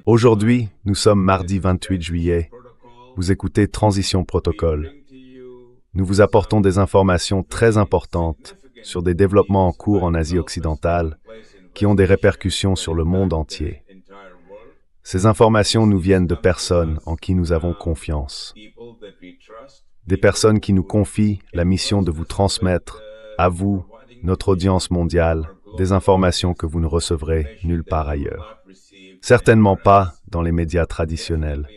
Aujourd'hui, nous sommes mardi 28 juillet. Vous écoutez Transition Protocol. Nous vous apportons des informations très importantes sur des développements en cours en Asie occidentale qui ont des répercussions sur le monde entier. Ces informations nous viennent de personnes en qui nous avons confiance. Des personnes qui nous confient la mission de vous transmettre, à vous, notre audience mondiale, des informations que vous ne recevrez nulle part ailleurs. Certainement pas dans les médias traditionnels,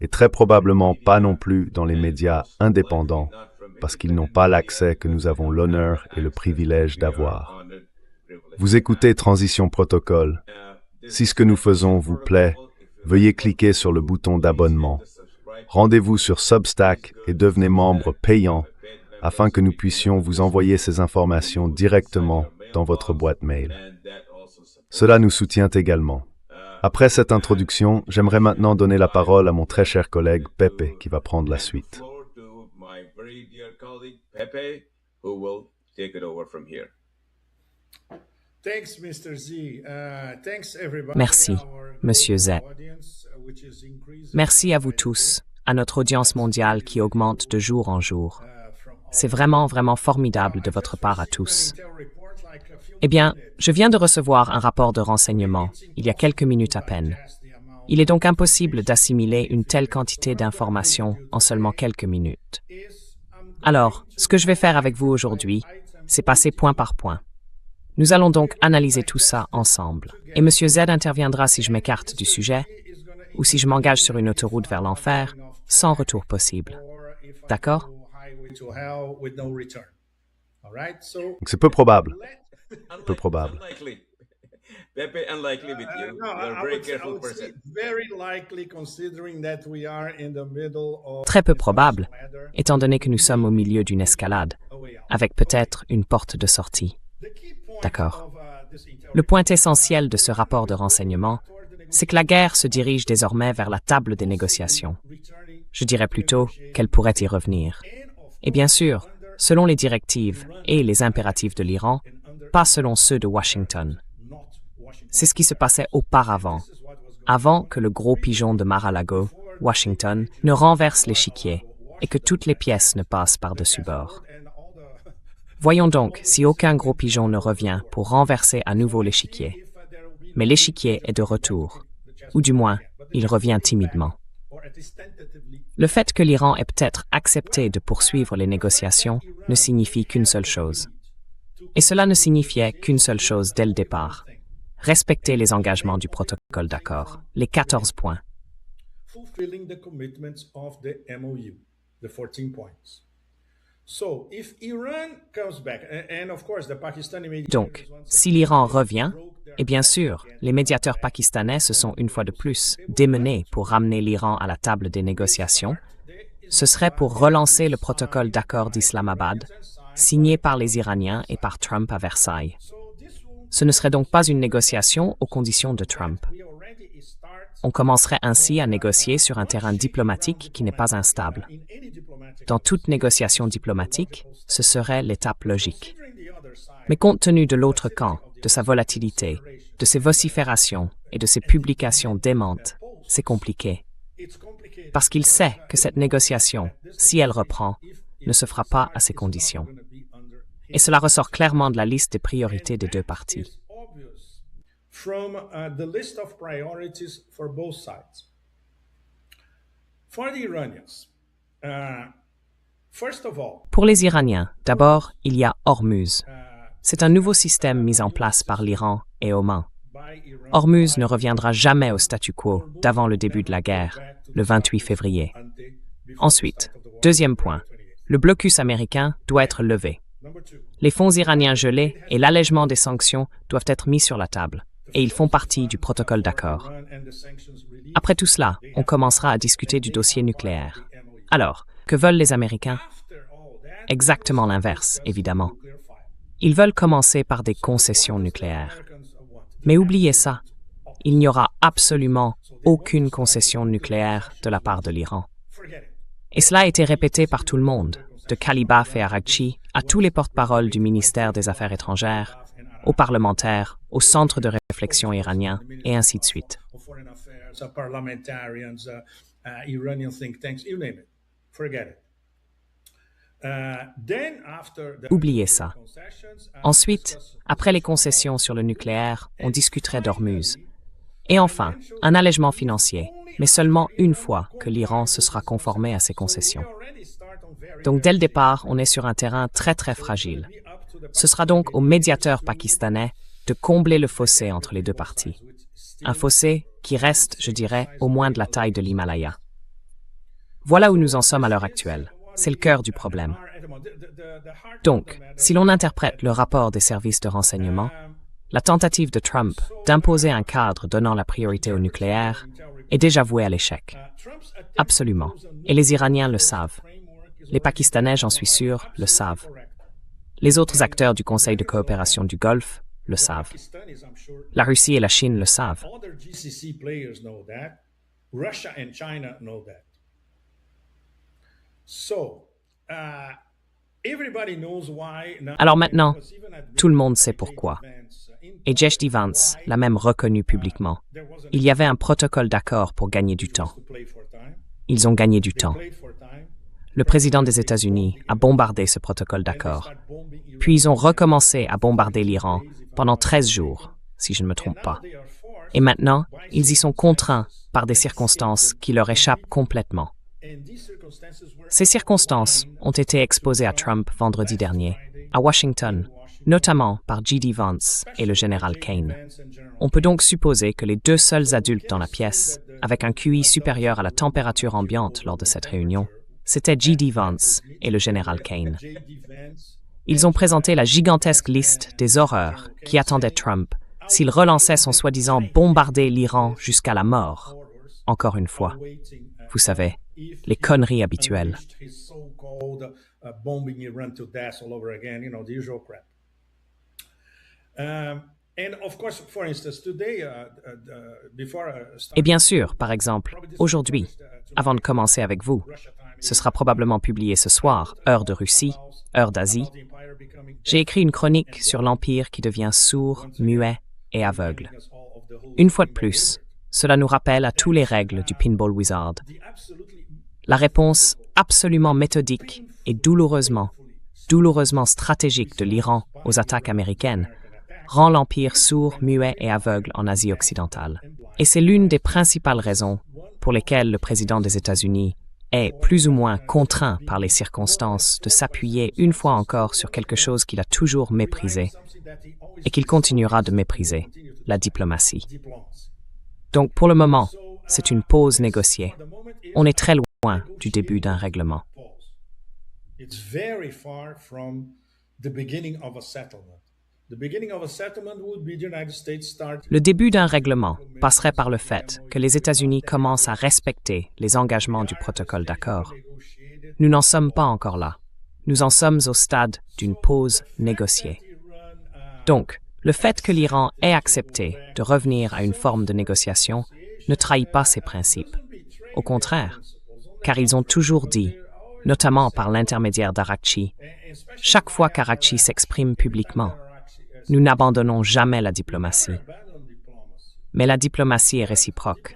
et très probablement pas non plus dans les médias indépendants, parce qu'ils n'ont pas l'accès que nous avons l'honneur et le privilège d'avoir. Vous écoutez Transition Protocol. Si ce que nous faisons vous plaît, veuillez cliquer sur le bouton d'abonnement. Rendez-vous sur Substack et devenez membre payant afin que nous puissions vous envoyer ces informations directement dans votre boîte mail. Cela nous soutient également. Après cette introduction, j'aimerais maintenant donner la parole à mon très cher collègue Pepe qui va prendre la suite. Merci, Monsieur Z. Merci à vous tous, à notre audience mondiale qui augmente de jour en jour. C'est vraiment formidable de votre part à tous. Eh bien, je viens de recevoir un rapport de renseignement, il y a quelques minutes à peine. Il est donc impossible d'assimiler une telle quantité d'informations en seulement quelques minutes. Alors, ce que je vais faire avec vous aujourd'hui, c'est passer point par point. Nous allons donc analyser tout ça ensemble. Et M. Z interviendra si je m'écarte du sujet, ou si je m'engage sur une autoroute vers l'enfer, sans retour possible. D'accord? Donc c'est peu probable. Peu probable. Très peu probable, étant donné que nous sommes au milieu d'une escalade, avec peut-être une porte de sortie. D'accord. Le point essentiel de ce rapport de renseignement, c'est que la guerre se dirige désormais vers la table des négociations. Je dirais plutôt qu'elle pourrait y revenir. Et bien sûr, selon les directives et les impératifs de l'Iran, pas selon ceux de Washington. C'est ce qui se passait auparavant, avant que le gros pigeon de Mar-a-Lago, Washington, ne renverse l'échiquier et que toutes les pièces ne passent par-dessus bord. Voyons donc si aucun gros pigeon ne revient pour renverser à nouveau l'échiquier. Mais l'échiquier est de retour, ou du moins, il revient timidement. Le fait que l'Iran ait peut-être accepté de poursuivre les négociations ne signifie qu'une seule chose. Et cela ne signifiait qu'une seule chose dès le départ. Respecter les engagements du protocole d'accord, les 14 points. Donc, si l'Iran revient, et bien sûr, les médiateurs pakistanais se sont une fois de plus démenés pour ramener l'Iran à la table des négociations, ce serait pour relancer le protocole d'accord d'Islamabad, signé par les Iraniens et par Trump à Versailles. Ce ne serait donc pas une négociation aux conditions de Trump. On commencerait ainsi à négocier sur un terrain diplomatique qui n'est pas instable. Dans toute négociation diplomatique, ce serait l'étape logique. Mais compte tenu de l'autre camp, de sa volatilité, de ses vociférations et de ses publications démentes, c'est compliqué. Parce qu'il sait que cette négociation, si elle reprend, ne se fera pas à ces conditions. Et cela ressort clairement de la liste des priorités des deux parties. Pour les Iraniens, d'abord, il y a Hormuz. C'est un nouveau système mis en place par l'Iran et Oman. Hormuz ne reviendra jamais au statu quo d'avant le début de la guerre, le 28 février. Ensuite, deuxième point, le blocus américain doit être levé. Les fonds iraniens gelés et l'allègement des sanctions doivent être mis sur la table, et ils font partie du protocole d'accord. Après tout cela, on commencera à discuter du dossier nucléaire. Alors, que veulent les Américains? Exactement l'inverse, évidemment. Ils veulent commencer par des concessions nucléaires. Mais oubliez ça, il n'y aura absolument aucune concession nucléaire de la part de l'Iran. Et cela a été répété par tout le monde, de Kalibaf et Araghchi à tous les porte-paroles du ministère des Affaires étrangères, aux parlementaires, aux centres de réflexion iraniens, et ainsi de suite. Oubliez ça. Ensuite, après les concessions sur le nucléaire, on discuterait d'Ormuz. Et enfin, un allègement financier, mais seulement une fois que l'Iran se sera conformé à ces concessions. Donc dès le départ, on est sur un terrain très très fragile. Ce sera donc aux médiateurs pakistanais de combler le fossé entre les deux parties. Un fossé qui reste, je dirais, au moins de la taille de l'Himalaya. Voilà où nous en sommes à l'heure actuelle. C'est le cœur du problème. Donc, si l'on interprète le rapport des services de renseignement, la tentative de Trump d'imposer un cadre donnant la priorité au nucléaire est déjà vouée à l'échec. Absolument. Et les Iraniens le savent. Les Pakistanais, j'en suis sûr, le savent. Les autres acteurs du Conseil de coopération du Golfe le savent. La Russie et la Chine le savent. Alors maintenant, tout le monde sait pourquoi. Et J.D. Vance l'a même reconnu publiquement. Il y avait un protocole d'accord pour gagner du temps. Ils ont gagné du temps. Le président des États-Unis a bombardé ce protocole d'accord. Puis ils ont recommencé à bombarder l'Iran pendant 13 jours, si je ne me trompe pas. Et maintenant, ils y sont contraints par des circonstances qui leur échappent complètement. Ces circonstances ont été exposées à Trump vendredi dernier, à Washington, notamment par J.D. Vance et le général Kane. On peut donc supposer que les deux seuls adultes dans la pièce, avec un QI supérieur à la température ambiante lors de cette réunion, c'était J.D. Vance et le général Kane. Ils ont présenté la gigantesque liste des horreurs qui attendaient Trump s'il relançait son soi-disant bombarder l'Iran jusqu'à la mort. Encore une fois, vous savez, les conneries habituelles. Et bien sûr, par exemple, aujourd'hui, avant de commencer avec vous, ce sera probablement publié ce soir, heure de Russie, heure d'Asie, j'ai écrit une chronique sur l'Empire qui devient sourd, muet et aveugle. Une fois de plus, cela nous rappelle à tous les règles du Pinball Wizard. La réponse absolument méthodique et douloureusement stratégique de l'Iran aux attaques américaines rend l'Empire sourd, muet et aveugle en Asie occidentale. Et c'est l'une des principales raisons pour lesquelles le président des États-Unis est plus ou moins contraint par les circonstances de s'appuyer une fois encore sur quelque chose qu'il a toujours méprisé et qu'il continuera de mépriser, la diplomatie. Donc pour le moment, c'est une pause négociée. On est très loin du début d'un règlement. Le début d'un règlement passerait par le fait que les États-Unis commencent à respecter les engagements du protocole d'accord. Nous n'en sommes pas encore là. Nous en sommes au stade d'une pause négociée. Donc, le fait que l'Iran ait accepté de revenir à une forme de négociation ne trahit pas ses principes. Au contraire, car ils ont toujours dit, notamment par l'intermédiaire d'Arakchi, chaque fois qu'Arakchi s'exprime publiquement, nous n'abandonnons jamais la diplomatie. Mais la diplomatie est réciproque.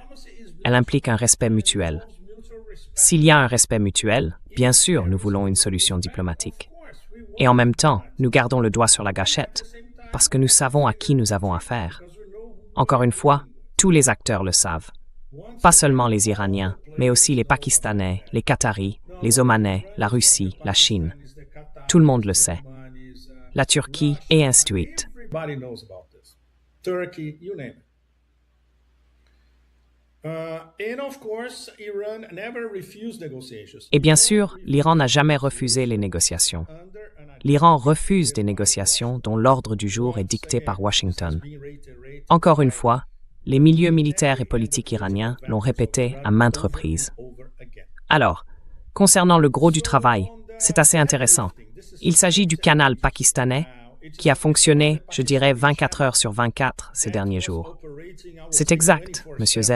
Elle implique un respect mutuel. S'il y a un respect mutuel, bien sûr, nous voulons une solution diplomatique. Et en même temps, nous gardons le doigt sur la gâchette, parce que nous savons à qui nous avons affaire. Encore une fois, tous les acteurs le savent. Pas seulement les Iraniens, mais aussi les Pakistanais, les Qataris, les Omanais, la Russie, la Chine. Tout le monde le sait. La Turquie et ainsi de suite. Et bien sûr, l'Iran n'a jamais refusé les négociations. L'Iran refuse des négociations dont l'ordre du jour est dicté par Washington. Encore une fois, les milieux militaires et politiques iraniens l'ont répété à maintes reprises. Alors, concernant le gros du travail, c'est assez intéressant. Il s'agit du canal pakistanais qui a fonctionné, je dirais, 24 heures sur 24 ces derniers jours. C'est exact, Monsieur Z.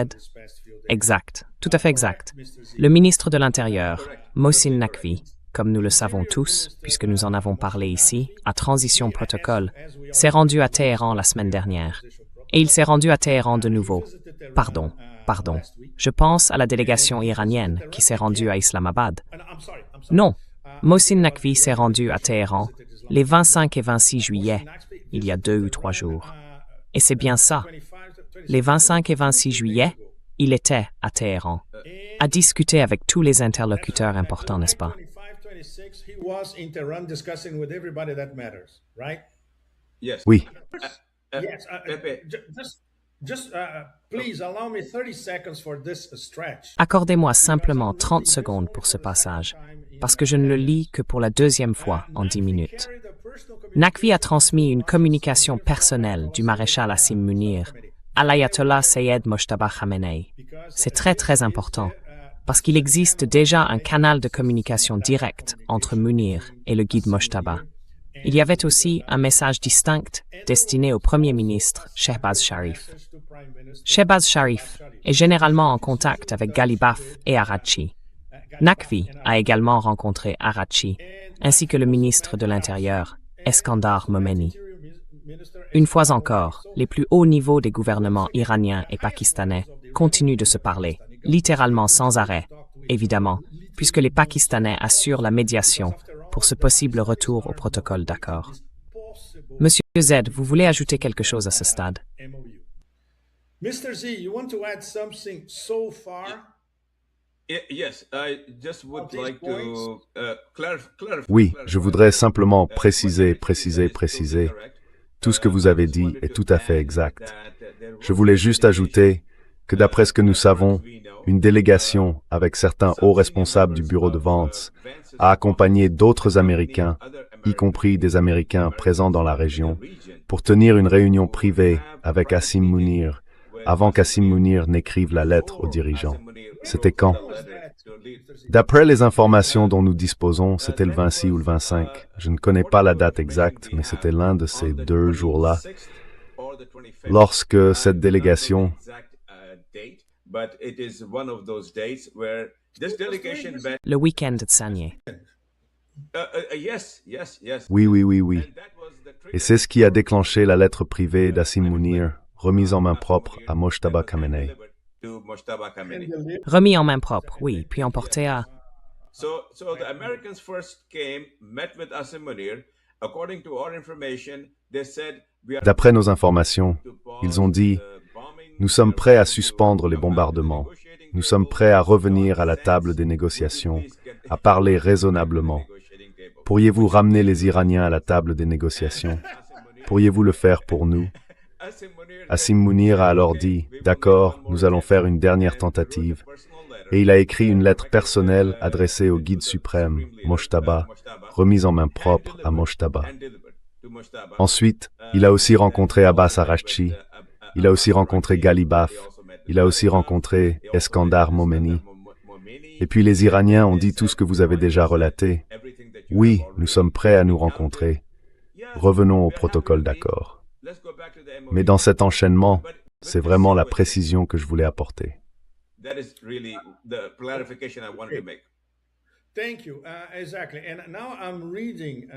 Exact, tout à fait exact. Le ministre de l'Intérieur, Mohsin Naqvi, comme nous le savons tous, puisque nous en avons parlé ici, à Transition Protocol, s'est rendu à Téhéran la semaine dernière. Et il s'est rendu à Téhéran de nouveau. Pardon. Je pense à la délégation iranienne qui s'est rendue à Islamabad. Non, Mohsin Naqvi s'est rendu à Téhéran les 25 et 26 juillet, il y a 2 ou 3 jours. Et c'est bien ça. Les 25 et 26 juillet, il était à Téhéran, à discuter avec tous les interlocuteurs importants, n'est-ce pas? Oui, Accordez-moi simplement 30 secondes pour ce passage, parce que je ne le lis que pour la deuxième fois en 10 minutes. Naqvi a transmis une communication personnelle du maréchal Asim Munir à l'ayatollah Seyed Mojtaba Khamenei. C'est très très important, parce qu'il existe déjà un canal de communication direct entre Munir et le guide Mojtaba. Il y avait aussi un message distinct destiné au Premier ministre Shehbaz Sharif. Shehbaz Sharif est généralement en contact avec Ghalibaf et Araghchi. Naqvi a également rencontré Araghchi, ainsi que le ministre de l'Intérieur, Eskandar Momeni. Une fois encore, les plus hauts niveaux des gouvernements iraniens et pakistanais continuent de se parler, littéralement sans arrêt, évidemment, puisque les Pakistanais assurent la médiation pour ce possible retour au protocole d'accord. Monsieur Z, vous voulez ajouter quelque chose à ce stade? Mr. Z, you want to add something so far? Yes, I just would like to clarify. oui, je voudrais simplement préciser. Tout ce que vous avez dit est tout à fait exact. Je voulais juste ajouter que d'après ce que nous savons, une délégation avec certains hauts responsables du bureau de Vance a accompagné d'autres Américains, y compris des Américains présents dans la région, pour tenir une réunion privée avec Asim Munir, avant qu'Asim Munir n'écrive la lettre aux dirigeants. C'était quand? D'après les informations dont nous disposons, c'était le 26 ou le 25. Je ne connais pas la date exacte, mais c'était l'un de ces 2 jours-là, lorsque cette délégation Le week-end de Sanier. Oui. Et c'est ce qui a déclenché la lettre privée d'Asim Munir, remise en main propre à Mojtaba Khamenei. Remis en main propre, oui, puis emporté à... So the Americans first came, met with Asim Munir. According to our information, they said we are D'après nos informations, ils ont dit « Nous sommes prêts à suspendre les bombardements. Nous sommes prêts à revenir à la table des négociations, à parler raisonnablement. Pourriez-vous ramener les Iraniens à la table des négociations? Pourriez-vous le faire pour nous ?» Asim Munir a alors dit « D'accord, nous allons faire une dernière tentative. » Et il a écrit une lettre personnelle adressée au guide suprême, Mojtaba, remise en main propre à Mojtaba. Ensuite, il a aussi rencontré Abbas Araghchi, il a aussi rencontré Ghalibaf, il a aussi rencontré Eskandar Momeni. Et puis les Iraniens ont dit tout ce que vous avez déjà relaté. Oui, nous sommes prêts à nous rencontrer. Revenons au protocole d'accord. Mais dans cet enchaînement, c'est vraiment la précision que je voulais apporter. That is really the clarification I wanted to make. Thank you. Exactly. And now I'm reading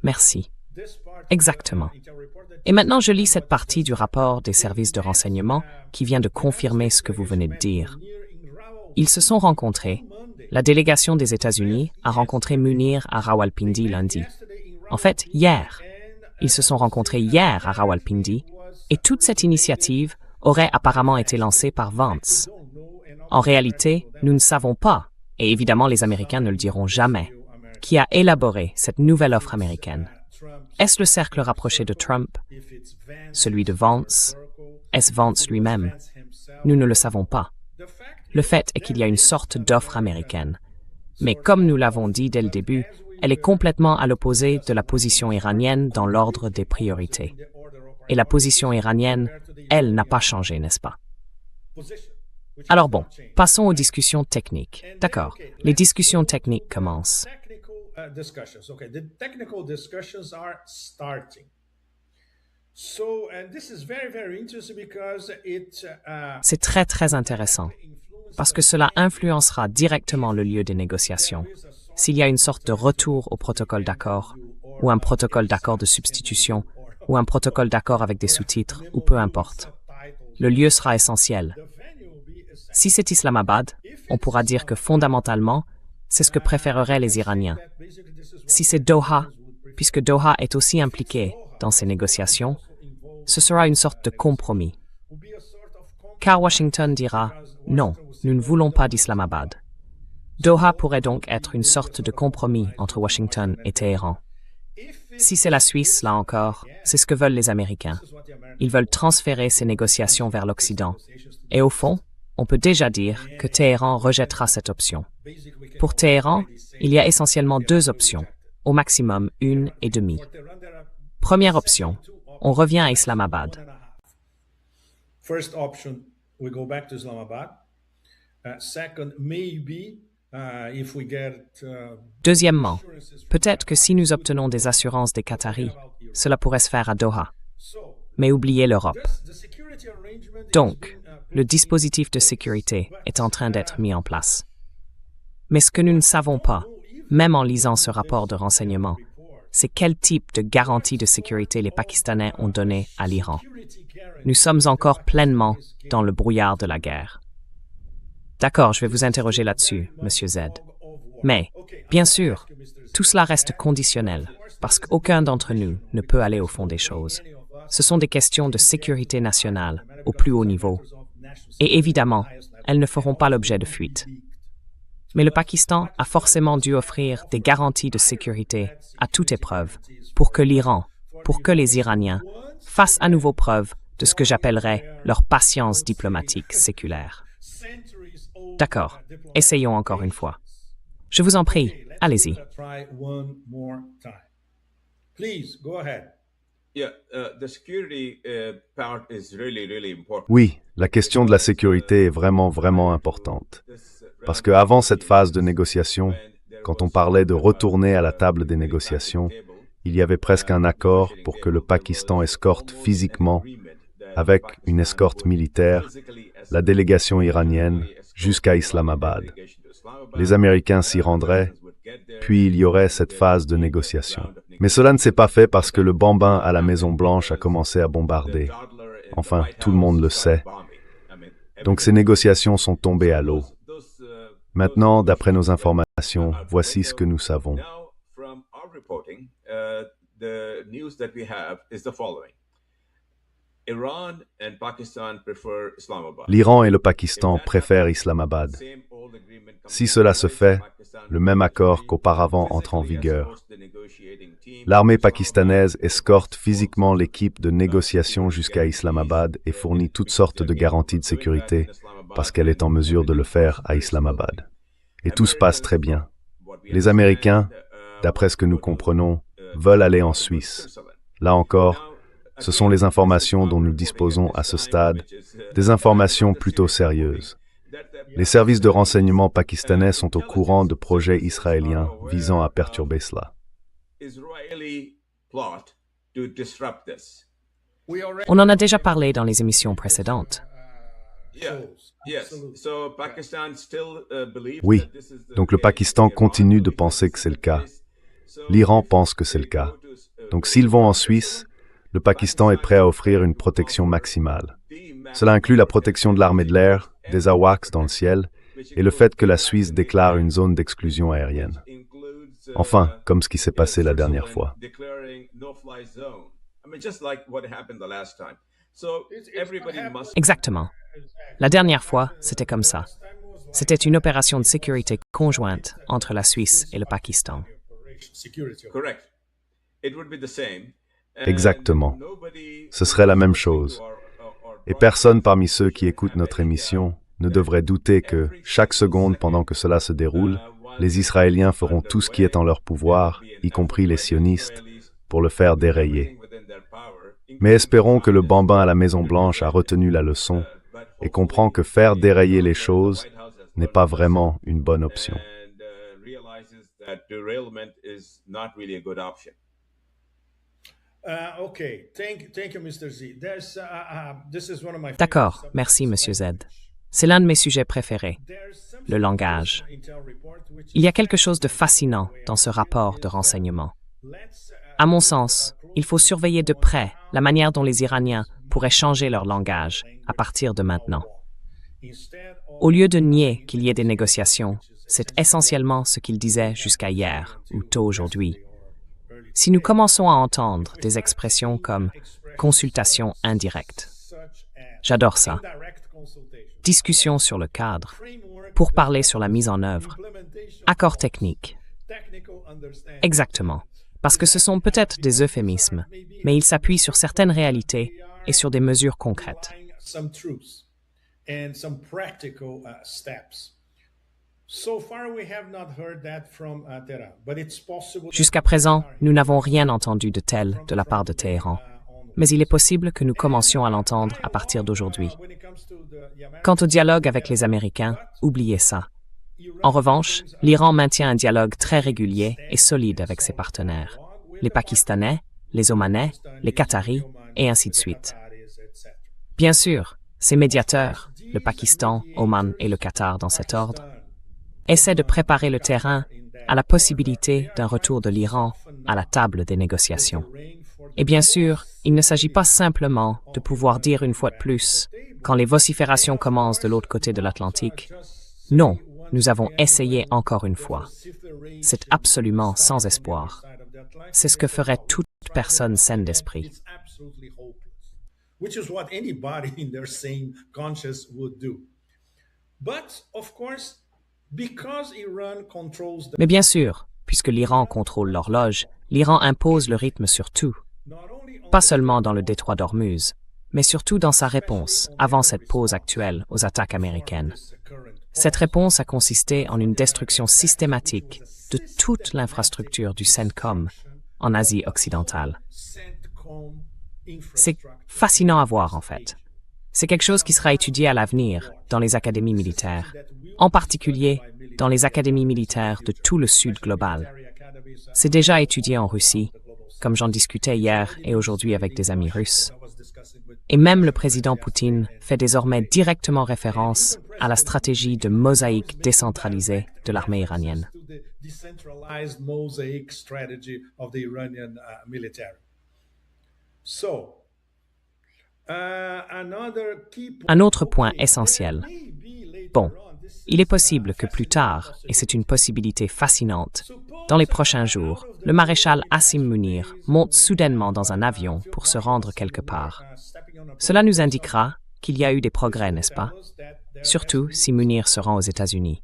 Merci. this part. Exactement. Et maintenant, je lis cette partie du rapport des services de renseignement qui vient de confirmer ce que vous venez de dire. Ils se sont rencontrés. La délégation des États-Unis a rencontré Munir à Rawalpindi lundi. En fait, hier. Ils se sont rencontrés hier à Rawalpindi et toute cette initiative aurait apparemment été lancée par Vance. En réalité, nous ne savons pas, et évidemment les Américains ne le diront jamais, qui a élaboré cette nouvelle offre américaine. Est-ce le cercle rapproché de Trump? Celui de Vance? Est-ce Vance lui-même? Nous ne le savons pas. Le fait est qu'il y a une sorte d'offre américaine. Mais comme nous l'avons dit dès le début, elle est complètement à l'opposé de la position iranienne dans l'ordre des priorités. Et la position iranienne, elle, n'a pas changé, n'est-ce pas? Alors bon, passons aux discussions techniques. D'accord, les discussions techniques commencent. Technical discussions. Okay, the technical discussions are starting. So, and this is very, very interesting because it C'est très intéressant, parce que cela influencera directement le lieu des négociations. s'il y a une sorte de retour au protocole d'accord, ou un protocole d'accord de substitution, ou un protocole d'accord avec des sous-titres, ou peu importe. Le lieu sera essentiel. Si c'est Islamabad, on pourra dire que fondamentalement, c'est ce que préféreraient les Iraniens. Si c'est Doha, puisque Doha est aussi impliqué dans ces négociations, ce sera une sorte de compromis. Car Washington dira « Non, nous ne voulons pas d'Islamabad ». Doha pourrait donc être une sorte de compromis entre Washington et Téhéran. Si c'est la Suisse, là encore, c'est ce que veulent les Américains. Ils veulent transférer ces négociations vers l'Occident. Et au fond, on peut déjà dire que Téhéran rejettera cette option. Pour Téhéran, il y a essentiellement deux options, au maximum une et demie. Première option, on revient à Islamabad. First option, we go back to Islamabad. Second, maybe if we get Deuxièmement, peut-être que si nous obtenons des assurances des Qataris, cela pourrait se faire à Doha. Mais oubliez l'Europe. Donc, le dispositif de sécurité est en train d'être mis en place. Mais ce que nous ne savons pas, même en lisant ce rapport de renseignement, c'est quel type de garantie de sécurité les Pakistanais ont donné à l'Iran. Nous sommes encore pleinement dans le brouillard de la guerre. D'accord, je vais vous interroger là-dessus, Monsieur Z. Mais, bien sûr, tout cela reste conditionnel, parce qu'aucun d'entre nous ne peut aller au fond des choses. Ce sont des questions de sécurité nationale, au plus haut niveau. Et évidemment, elles ne feront pas l'objet de fuite. Mais le Pakistan a forcément dû offrir des garanties de sécurité à toute épreuve pour que l'Iran, pour que les Iraniens, fassent à nouveau preuve de ce que j'appellerais leur patience diplomatique séculaire. D'accord, essayons encore une fois. Je vous en prie, allez-y. Oui, la question de la sécurité est vraiment importante. Parce qu'avant cette phase de négociation, quand on parlait de retourner à la table des négociations, il y avait presque un accord pour que le Pakistan escorte physiquement, avec une escorte militaire, la délégation iranienne jusqu'à Islamabad. Les Américains s'y rendraient, puis il y aurait cette phase de négociation. Mais cela ne s'est pas fait parce que le bambin à la Maison-Blanche a commencé à bombarder. Enfin, tout le monde le sait. Donc ces négociations sont tombées à l'eau. Maintenant, d'après nos informations, voici ce que nous savons. L'Iran et le Pakistan préfèrent Islamabad. Si cela se fait, le même accord qu'auparavant entre en vigueur. L'armée pakistanaise escorte physiquement l'équipe de négociation jusqu'à Islamabad et fournit toutes sortes de garanties de sécurité parce qu'elle est en mesure de le faire à Islamabad. Et tout se passe très bien. Les Américains, d'après ce que nous comprenons, veulent aller en Suisse. Là encore, ce sont les informations dont nous disposons à ce stade, des informations plutôt sérieuses. Les services de renseignement pakistanais sont au courant de projets israéliens visant à perturber cela. On en a déjà parlé dans les émissions précédentes. Oui, donc le Pakistan continue de penser que c'est le cas. L'Iran pense que c'est le cas. Donc s'ils vont en Suisse, le Pakistan est prêt à offrir une protection maximale. Cela inclut la protection de l'armée de l'air, des AWACS dans le ciel, et le fait que la Suisse déclare une zone d'exclusion aérienne. Enfin, comme ce qui s'est passé la dernière fois. Exactement. La dernière fois, c'était comme ça. C'était une opération de sécurité conjointe entre la Suisse et le Pakistan. Exactement. Ce serait la même chose. Et personne parmi ceux qui écoutent notre émission ne devrait douter que, chaque seconde pendant que cela se déroule, les Israéliens feront tout ce qui est en leur pouvoir, y compris les sionistes, pour le faire dérailler. Mais espérons que le bambin à la Maison-Blanche a retenu la leçon et comprend que faire dérailler les choses n'est pas vraiment une bonne option. D'accord, merci, Monsieur Z. C'est l'un de mes sujets préférés. le langage. Il y a quelque chose de fascinant dans ce rapport de renseignement. À mon sens, il faut surveiller de près la manière dont les Iraniens pourraient changer leur langage à partir de maintenant. Au lieu de nier qu'il y ait des négociations, c'est essentiellement ce qu'ils disaient jusqu'à hier ou tôt aujourd'hui. Si nous commençons à entendre des expressions comme « consultation indirecte », j'adore ça. Discussion sur le cadre, pourparlers sur la mise en œuvre, accord technique. Exactement, parce que ce sont peut-être des euphémismes, mais ils s'appuient sur certaines réalités et sur des mesures concrètes. Jusqu'à présent, nous n'avons rien entendu de tel de la part de Téhéran, mais il est possible que nous commencions à l'entendre à partir d'aujourd'hui. Quant au dialogue avec les Américains, oubliez ça. En revanche, l'Iran maintient un dialogue très régulier et solide avec ses partenaires, les Pakistanais, les Omanais, les Qataris, et ainsi de suite. Bien sûr, ces médiateurs, le Pakistan, Oman et le Qatar dans cet ordre, essaient de préparer le terrain à la possibilité d'un retour de l'Iran à la table des négociations. Et bien sûr, il ne s'agit pas simplement de pouvoir dire une fois de plus, quand les vociférations commencent de l'autre côté de l'Atlantique, « Non, nous avons essayé encore une fois. » C'est absolument sans espoir. C'est ce que ferait toute personne saine d'esprit. Mais bien sûr, puisque l'Iran contrôle l'horloge, l'Iran impose le rythme sur tout. Pas seulement dans le détroit d'Ormuz, mais surtout dans sa réponse, avant cette pause actuelle, aux attaques américaines. Cette réponse a consisté en une destruction systématique de toute l'infrastructure du CENTCOM en Asie occidentale. C'est fascinant à voir, en fait. C'est quelque chose qui sera étudié à l'avenir dans les académies militaires, en particulier dans les académies militaires de tout le Sud global. C'est déjà étudié en Russie, comme j'en discutais hier et aujourd'hui avec des amis russes. Et même le président Poutine fait désormais directement référence à la stratégie de mosaïque décentralisée de l'armée iranienne. Un autre point essentiel. Bon, il est possible que plus tard, et c'est une possibilité fascinante, dans les prochains jours, le maréchal Asim Munir monte soudainement dans un avion pour se rendre quelque part. Cela nous indiquera qu'il y a eu des progrès, n'est-ce pas? Surtout si Munir se rend aux États-Unis.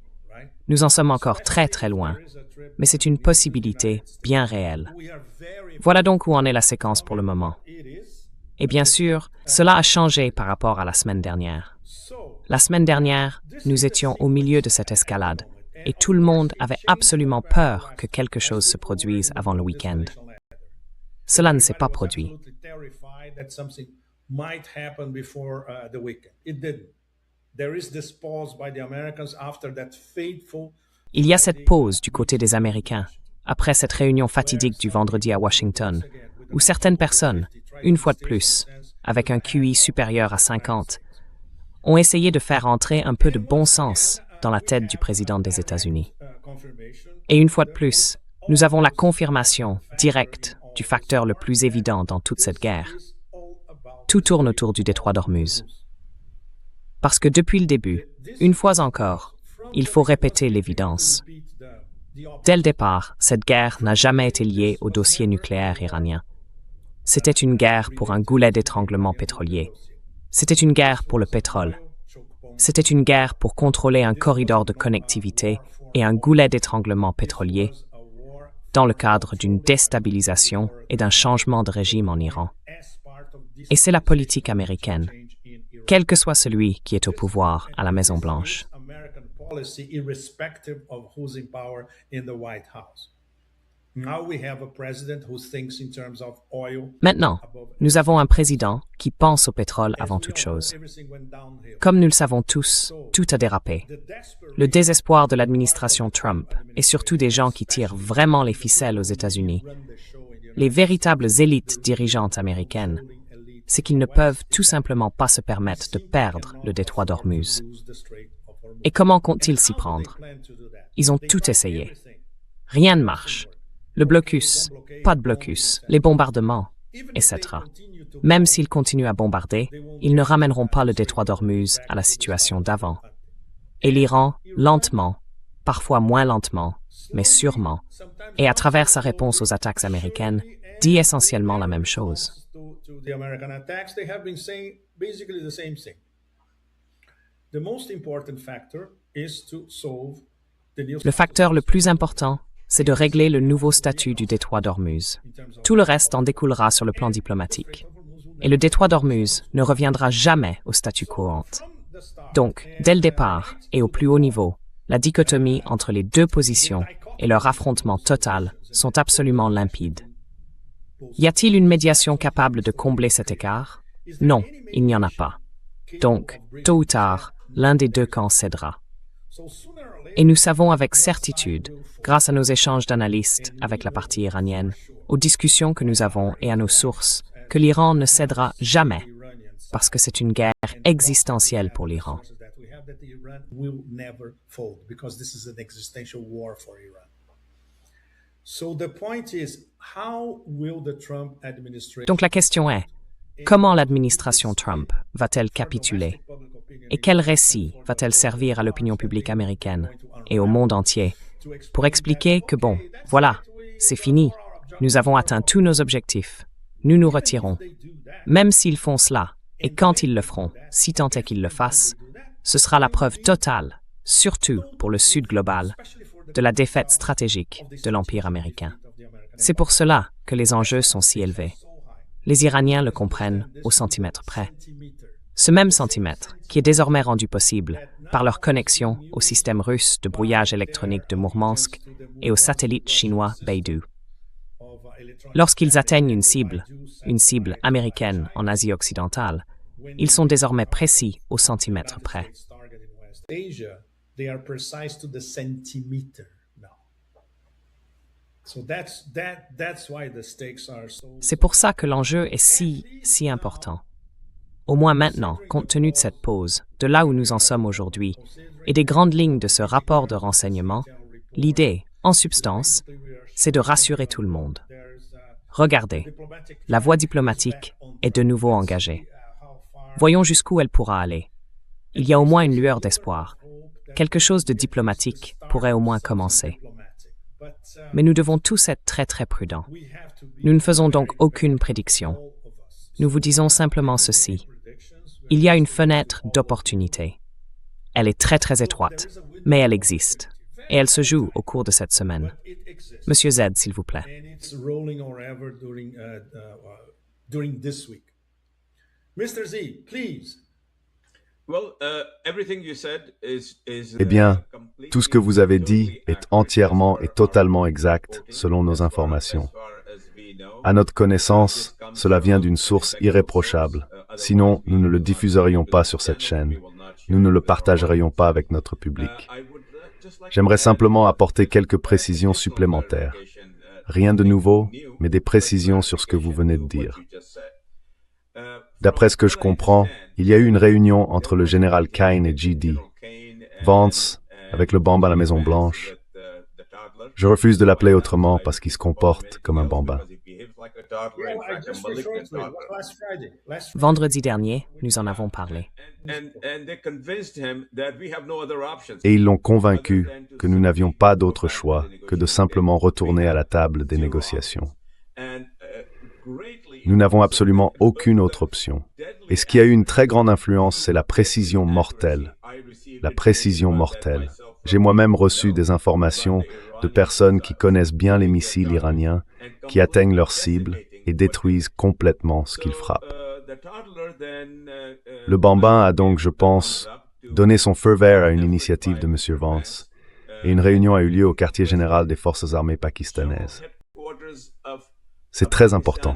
Nous en sommes encore très très loin, mais c'est une possibilité bien réelle. Voilà donc où en est la séquence pour le moment. Et bien sûr, cela a changé par rapport à la semaine dernière. La semaine dernière, nous étions au milieu de cette escalade et tout le monde avait absolument peur que quelque chose se produise avant le week-end. Cela ne s'est pas produit. Il y a cette pause du côté des Américains, après cette réunion fatidique du vendredi à Washington, où certaines personnes, une fois de plus, avec un QI supérieur à 50, ont essayé de faire entrer un peu de bon sens dans la tête du président des États-Unis. Et une fois de plus, nous avons la confirmation directe du facteur le plus évident dans toute cette guerre. Tout tourne autour du détroit d'Ormuz. Parce que depuis le début, une fois encore, il faut répéter l'évidence. Dès le départ, cette guerre n'a jamais été liée au dossier nucléaire iranien. C'était une guerre pour un goulet d'étranglement pétrolier. C'était une guerre pour le pétrole. C'était une guerre pour contrôler un corridor de connectivité et un goulet d'étranglement pétrolier dans le cadre d'une déstabilisation et d'un changement de régime en Iran. Et c'est la politique américaine, quel que soit celui qui est au pouvoir à la Maison-Blanche. Maintenant, nous avons un président qui pense au pétrole avant toute chose. Comme nous le savons tous, tout a dérapé. Le désespoir de l'administration Trump et surtout des gens qui tirent vraiment les ficelles aux États-Unis, les véritables élites dirigeantes américaines, c'est qu'ils ne peuvent tout simplement pas se permettre de perdre le détroit d'Ormuz. Et comment comptent-ils s'y prendre? Ils ont tout essayé. Rien ne marche. Le blocus, pas de blocus, les bombardements, etc. Même s'ils continuent à bombarder, ils ne ramèneront pas le détroit d'Ormuz à la situation d'avant. Et l'Iran, lentement, parfois moins lentement, mais sûrement, et à travers sa réponse aux attaques américaines, dit essentiellement la même chose. Le facteur le plus important, c'est de régler le nouveau statut du détroit d'Ormuz. Tout le reste en découlera sur le plan diplomatique. Et le détroit d'Ormuz ne reviendra jamais au statut quo. Donc, dès le départ et au plus haut niveau, la dichotomie entre les deux positions et leur affrontement total sont absolument limpides. Y a-t-il une médiation capable de combler cet écart? Non, il n'y en a pas. Donc, tôt ou tard, l'un des deux camps cédera. Et nous savons avec certitude, grâce à nos échanges d'analystes avec la partie iranienne, aux discussions que nous avons et à nos sources, que l'Iran ne cédera jamais, parce que c'est une guerre existentielle pour l'Iran. Donc la question est, comment l'administration Trump va-t-elle capituler? Et quel récit va-t-elle servir à l'opinion publique américaine et au monde entier pour expliquer que bon, voilà, c'est fini, nous avons atteint tous nos objectifs, nous nous retirons. Même s'ils font cela, et quand ils le feront, si tant est qu'ils le fassent, ce sera la preuve totale, surtout pour le Sud global, de la défaite stratégique de l'Empire américain. C'est pour cela que les enjeux sont si élevés. Les Iraniens le comprennent au centimètre près. Ce même centimètre, qui est désormais rendu possible par leur connexion au système russe de brouillage électronique de Mourmansk et au satellite chinois Beidou. Lorsqu'ils atteignent une cible américaine en Asie occidentale, ils sont désormais précis au centimètre près. C'est pour ça que l'enjeu est si important. Au moins maintenant, compte tenu de cette pause, de là où nous en sommes aujourd'hui, et des grandes lignes de ce rapport de renseignement, l'idée, en substance, c'est de rassurer tout le monde. Regardez, la voie diplomatique est de nouveau engagée. Voyons jusqu'où elle pourra aller. Il y a au moins une lueur d'espoir. Quelque chose de diplomatique pourrait au moins commencer. Mais nous devons tous être très très prudents. Nous ne faisons donc aucune prédiction. Nous vous disons simplement ceci. Il y a une fenêtre d'opportunité. Elle est très très étroite, mais elle existe. Et elle se joue au cours de cette semaine. Monsieur Z, s'il vous plaît. Eh bien, tout ce que vous avez dit est entièrement et totalement exact selon nos informations. À notre connaissance, cela vient d'une source irréprochable. Sinon, nous ne le diffuserions pas sur cette chaîne. Nous ne le partagerions pas avec notre public. J'aimerais simplement apporter quelques précisions supplémentaires. Rien de nouveau, mais des précisions sur ce que vous venez de dire. D'après ce que je comprends, il y a eu une réunion entre le général Kane et J.D. Vance, avec le bambin à la Maison-Blanche. Je refuse de l'appeler autrement parce qu'il se comporte comme un bambin. Vendredi dernier, nous en avons parlé. Et ils l'ont convaincu que nous n'avions pas d'autre choix que de simplement retourner à la table des négociations. Nous n'avons absolument aucune autre option. Et ce qui a eu une très grande influence, c'est la précision mortelle. La précision mortelle. J'ai moi-même reçu des informations de personnes qui connaissent bien les missiles iraniens, qui atteignent leurs cibles et détruisent complètement ce qu'ils frappent. Le bambin a donc, je pense, donné son feu vert à une initiative de M. Vance, et une réunion a eu lieu au quartier général des forces armées pakistanaises. C'est très important.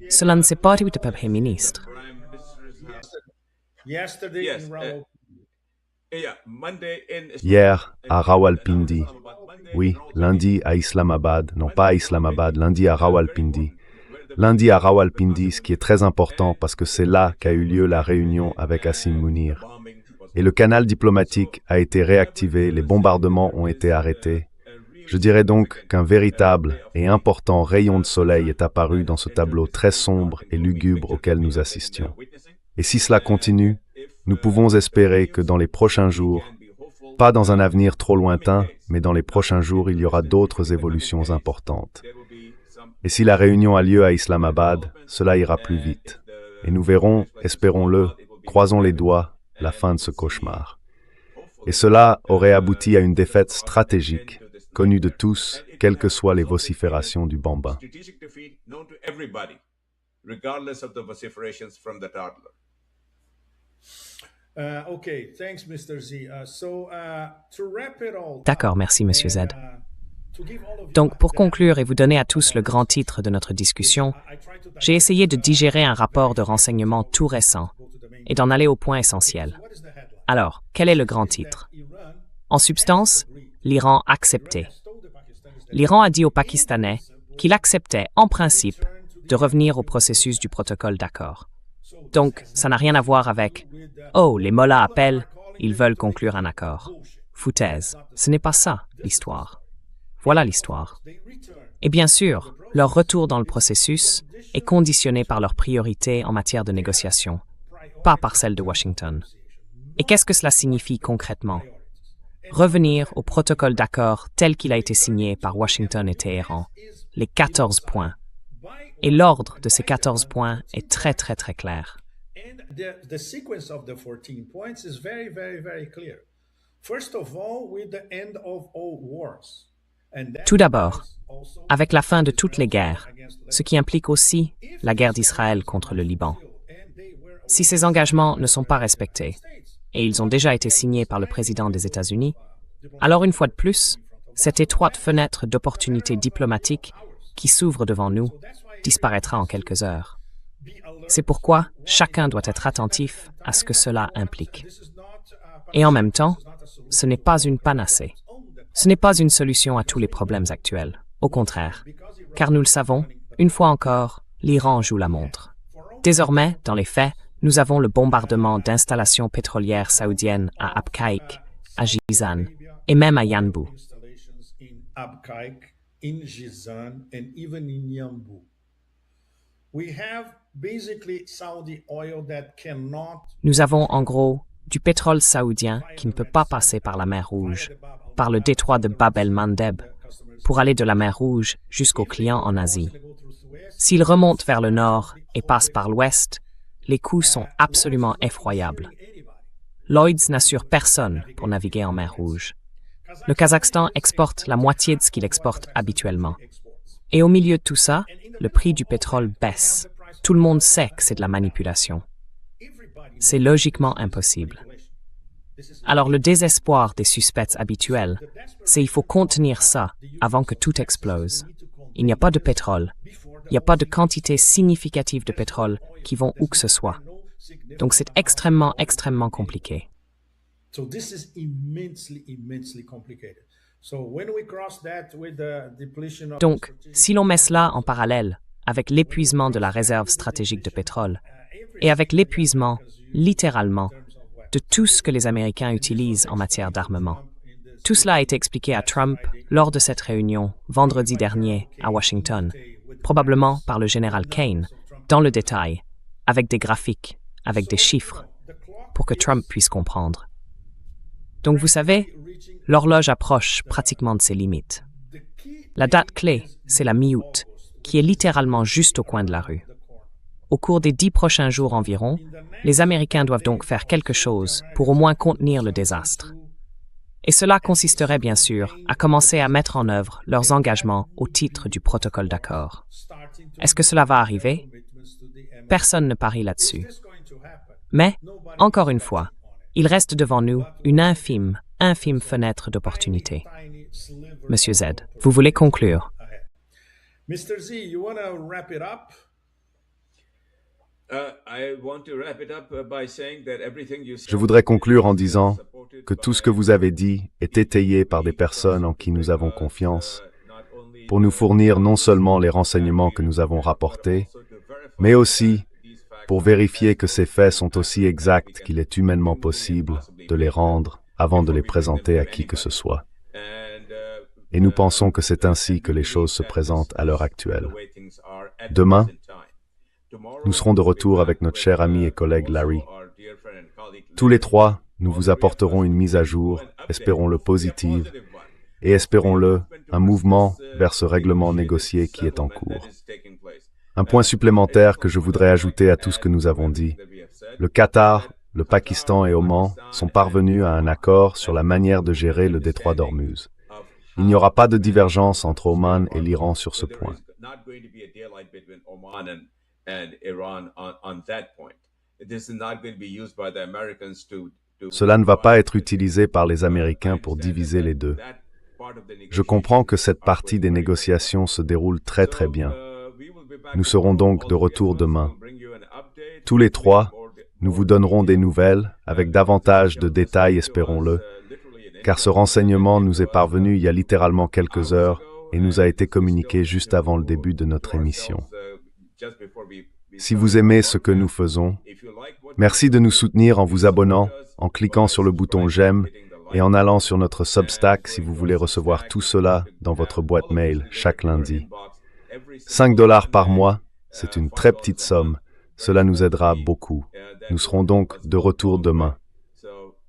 Cela ne s'est pas tout au Premier ministre. Hier, à Rawalpindi, oui, lundi à Islamabad, non pas à Islamabad, lundi à Rawalpindi, lundi à Rawalpindi, ce qui est très important parce que c'est là qu'a eu lieu la réunion avec Asim Munir. Et le canal diplomatique a été réactivé, les bombardements ont été arrêtés. Je dirais donc qu'un véritable et important rayon de soleil est apparu dans ce tableau très sombre et lugubre auquel nous assistions. Et si cela continue, nous pouvons espérer que dans les prochains jours, pas dans un avenir trop lointain, mais dans les prochains jours, il y aura d'autres évolutions importantes. Et si la réunion a lieu à Islamabad, cela ira plus vite. Et nous verrons, espérons-le, croisons les doigts, la fin de ce cauchemar. Et cela aurait abouti à une défaite stratégique, connue de tous, quelles que soient les vociférations du bambin. D'accord, merci, Monsieur Z. Donc, pour conclure et vous donner à tous le grand titre de notre discussion, j'ai essayé de digérer un rapport de renseignement tout récent et d'en aller au point essentiel. Alors, quel est le grand titre? En substance, l'Iran acceptait. L'Iran a dit aux Pakistanais qu'il acceptait, en principe, de revenir au processus du protocole d'accord. Donc, ça n'a rien à voir avec « Oh, les mollahs appellent, ils veulent conclure un accord. » Foutaise. Ce n'est pas ça, l'histoire. Voilà l'histoire. Et bien sûr, leur retour dans le processus est conditionné par leurs priorités en matière de négociation, pas par celles de Washington. Et qu'est-ce que cela signifie concrètement? Revenir au protocole d'accord tel qu'il a été signé par Washington et Téhéran, les 14 points. Et l'ordre de ces 14 points est très clair. The sequence of the 14 points is very clear. First of all, with the end of all wars. Tout d'abord, avec la fin de toutes les guerres, ce qui implique aussi la guerre d'Israël contre le Liban. Si ces engagements ne sont pas respectés, et ils ont déjà été signés par le président des États-Unis, alors une fois de plus, cette étroite fenêtre d'opportunité diplomatique qui s'ouvre devant nous disparaîtra en quelques heures. C'est pourquoi chacun doit être attentif à ce que cela implique. Et en même temps, ce n'est pas une panacée. Ce n'est pas une solution à tous les problèmes actuels. Au contraire, car nous le savons, une fois encore, l'Iran joue la montre. Désormais, dans les faits, nous avons le bombardement d'installations pétrolières saoudiennes à Abqaiq, à Jizan et même à Yanbu. Nous avons en gros du pétrole saoudien qui ne peut pas passer par la mer Rouge, par le détroit de Bab el-Mandeb, pour aller de la mer Rouge jusqu'aux clients en Asie. S'il remonte vers le nord et passe par l'ouest, les coûts sont absolument effroyables. Lloyds n'assure personne pour naviguer en mer Rouge. Le Kazakhstan exporte la moitié de ce qu'il exporte habituellement. Et au milieu de tout ça, le prix du pétrole baisse. Tout le monde sait que c'est de la manipulation. C'est logiquement impossible. Alors le désespoir des suspects habituels, c'est qu'il faut contenir ça avant que tout explose. Il n'y a pas de pétrole. Il n'y a pas de quantité significative de pétrole qui vont où que ce soit. Donc c'est extrêmement compliqué. Donc, si l'on met cela en parallèle avec l'épuisement de la réserve stratégique de pétrole et avec l'épuisement, littéralement, de tout ce que les Américains utilisent en matière d'armement. Tout cela a été expliqué à Trump lors de cette réunion vendredi dernier à Washington, probablement par le général Kane, dans le détail, avec des graphiques, avec des chiffres, pour que Trump puisse comprendre. Donc vous savez, l'horloge approche pratiquement de ses limites. La date clé, c'est la mi-août, qui est littéralement juste au coin de la rue. Au cours des 10 prochains jours environ, les Américains doivent donc faire quelque chose pour au moins contenir le désastre. Et cela consisterait bien sûr à commencer à mettre en œuvre leurs engagements au titre du protocole d'accord. Est-ce que cela va arriver? Personne ne parie là-dessus. Mais, encore une fois, il reste devant nous une infime fenêtre d'opportunité. Monsieur Z, vous voulez conclure? Mr. Z, you want to wrap it up? Je voudrais conclure en disant que tout ce que vous avez dit est étayé par des personnes en qui nous avons confiance, pour nous fournir non seulement les renseignements que nous avons rapportés, mais aussi pour vérifier que ces faits sont aussi exacts qu'il est humainement possible de les rendre avant de les présenter à qui que ce soit. Et nous pensons que c'est ainsi que les choses se présentent à l'heure actuelle. Demain, nous serons de retour avec notre cher ami et collègue Larry. Tous les trois, nous vous apporterons une mise à jour, espérons-le positive, et espérons-le, un mouvement vers ce règlement négocié qui est en cours. Un point supplémentaire que je voudrais ajouter à tout ce que nous avons dit. Le Qatar, le Pakistan et Oman sont parvenus à un accord sur la manière de gérer le détroit d'Ormuz. Il n'y aura pas de divergence entre Oman et l'Iran sur ce point. Cela ne va pas être utilisé par les Américains pour diviser les deux. Je comprends que cette partie des négociations se déroule très très bien. Nous serons donc de retour demain. Tous les trois, nous vous donnerons des nouvelles avec davantage de détails, espérons-le, car ce renseignement nous est parvenu il y a littéralement quelques heures et nous a été communiqué juste avant le début de notre émission. Si vous aimez ce que nous faisons, merci de nous soutenir en vous abonnant, en cliquant sur le bouton « J'aime » et en allant sur notre Substack si vous voulez recevoir tout cela dans votre boîte mail chaque lundi. 5 $ par mois, c'est une très petite somme. Cela nous aidera beaucoup. Nous serons donc de retour demain.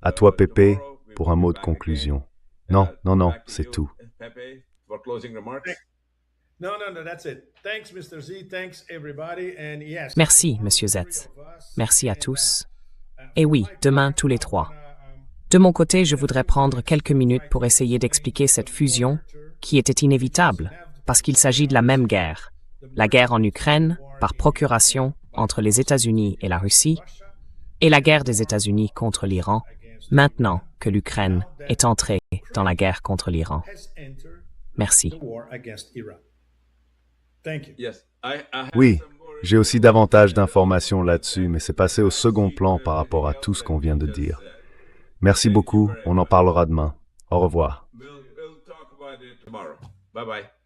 À toi, Pépé, pour un mot de conclusion. Non, c'est tout. Merci, Monsieur Z. Merci à tous. Et oui, demain, tous les trois. De mon côté, je voudrais prendre quelques minutes pour essayer d'expliquer cette fusion qui était inévitable, parce qu'il s'agit de la même guerre. La guerre en Ukraine, par procuration, entre les États-Unis et la Russie, et la guerre des États-Unis contre l'Iran, maintenant que l'Ukraine est entrée dans la guerre contre l'Iran. Merci. Oui, j'ai aussi davantage d'informations là-dessus, mais c'est passé au second plan par rapport à tout ce qu'on vient de dire. Merci beaucoup, on en parlera demain. Au revoir. We'll talk about it tomorrow. Bye-bye.